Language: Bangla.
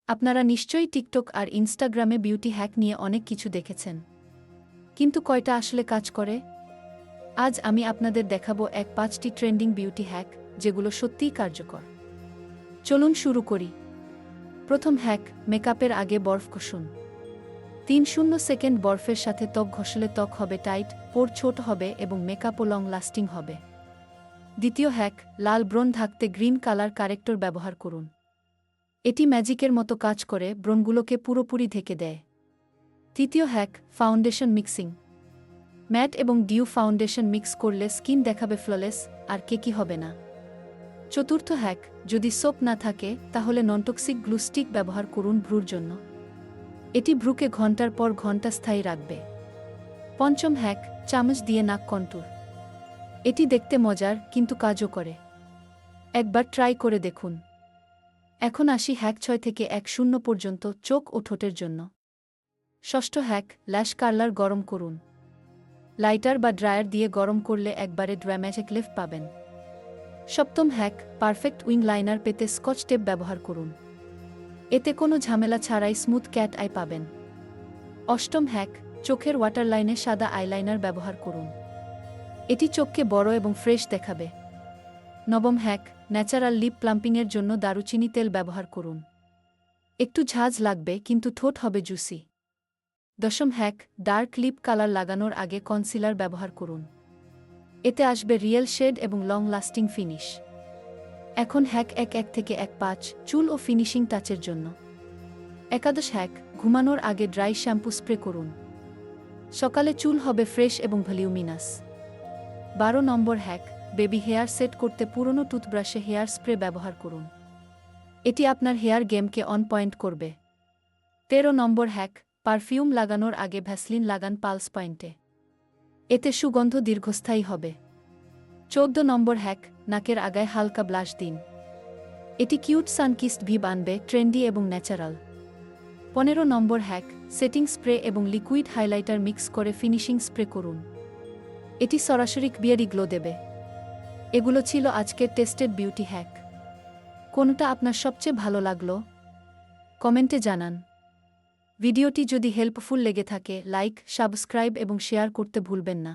আপনারা নিশ্চয়ই টিকটক আর ইনস্টাগ্রামে বিউটি হ্যাক নিয়ে অনেক কিছু দেখেছেন, কিন্তু কয়টা আসলে কাজ করে? আজ আমি আপনাদের দেখাবো 5টি ট্রেন্ডিং বিউটি হ্যাক যেগুলো সত্যিই কার্যকর। চলুন শুরু করি। প্রথম হ্যাক, মেকআপের আগে বরফ ঘষুন। 30 সেকেন্ড বরফের সাথে ত্বক ঘষলে ত্বক হবে টাইট, পোর ছোট হবে এবং মেকআপও লং লাস্টিং হবে। দ্বিতীয় হ্যাক, লাল ব্রণ ঢাকতে গ্রিন কালার কারেক্টর ব্যবহার করুন। এটি ম্যাজিকের মতো কাজ করে, ব্রণগুলোকে পুরোপুরি ঢেকে দেয়। তৃতীয় হ্যাক, ফাউন্ডেশন মিক্সিং। ম্যাট এবং ডিউ ফাউন্ডেশন মিক্স করলে স্কিন দেখাবে ফ্ললেস, আর কেকি হবে না। চতুর্থ হ্যাক, যদি সোপ না থাকে তাহলে ননটক্সিক গ্লু স্টিক ব্যবহার করুন ভ্রুর জন্য। এটি ভ্রুকে ঘন্টার পর ঘন্টা স্থায়ী রাখবে। পঞ্চম হ্যাক, চামচ দিয়ে নাক কন্টুর। এটি দেখতে মজার কিন্তু কাজও করে। একবার ট্রাই করে দেখুন। এখন আসি হ্যাক 6 থেকে 10 পর্যন্ত চোখ ও ঠোঁটের জন্য। ষষ্ঠ হ্যাক, ল্যাশ কার্লার গরম করুন। লাইটার বা ড্রায়ার দিয়ে গরম করলে একবারে ড্রামাটিক লিফট পাবেন। সপ্তম হ্যাক, পারফেক্ট উইং লাইনার পেতে স্কচ টেপ ব্যবহার করুন। এতে কোনো ঝামেলা ছাড়াই স্মুথ ক্যাট আই পাবেন। অষ্টম হ্যাক, চোখের ওয়াটারলাইনে সাদা আইলাইনার ব্যবহার করুন। এটি চোখকে বড় এবং ফ্রেশ দেখাবে। নবম হ্যাক, ন্যাচারাল লিপ প্লাম্পিংয়ের জন্য দারুচিনি তেল ব্যবহার করুন। একটু ঝাঁজ লাগবে কিন্তু ঠোঁট হবে জুসি। দশম হ্যাক, ডার্ক লিপ কালার লাগানোর আগে কনসিলার ব্যবহার করুন। এতে আসবে রিয়েল শেড এবং লং লাস্টিং ফিনিশ। এখন হ্যাক 1 থেকে 5, চুল ও ফিনিশিং টাচের জন্য। একাদশ হ্যাক, ঘুমানোর আগে ড্রাই শ্যাম্পু স্প্রে করুন। সকালে চুল হবে ফ্রেশ এবং ভলিউমিনাস। 12 নম্বর হ্যাক, বেবি হেয়ার সেট করতে পুরনো টুথব্রাশে হেয়ার স্প্রে ব্যবহার করুন। এটি আপনার হেয়ার গেমকে অন পয়েন্ট করবে। 13 নম্বর হ্যাক, পারফিউম লাগানোর আগে ভ্যাসলিন লাগান পালস পয়েন্টে। এতে সুগন্ধ দীর্ঘস্থায়ী হবে। 14 নম্বর হ্যাক, নাকের আগায় হালকা ব্লাশ দিন। এটি কিউট সানকিস্ট ভিব আনবে, ট্রেন্ডি এবং ন্যাচারাল। 15 নম্বর হ্যাক, সেটিং স্প্রে এবং লিকুইড হাইলাইটার মিক্স করে ফিনিশিং স্প্রে করুন। এটি সরাসরি বিয়ারি গ্লো দেবে। এগুলো ছিল আজকের টেস্টেড বিউটি হ্যাক। কোনটা আপনার সবচেয়ে ভালো লাগলো? কমেন্টে জানান। ভিডিওটি যদি হেল্পফুল লেগে থাকে লাইক, সাবস্ক্রাইব এবং শেয়ার করতে ভুলবেন না।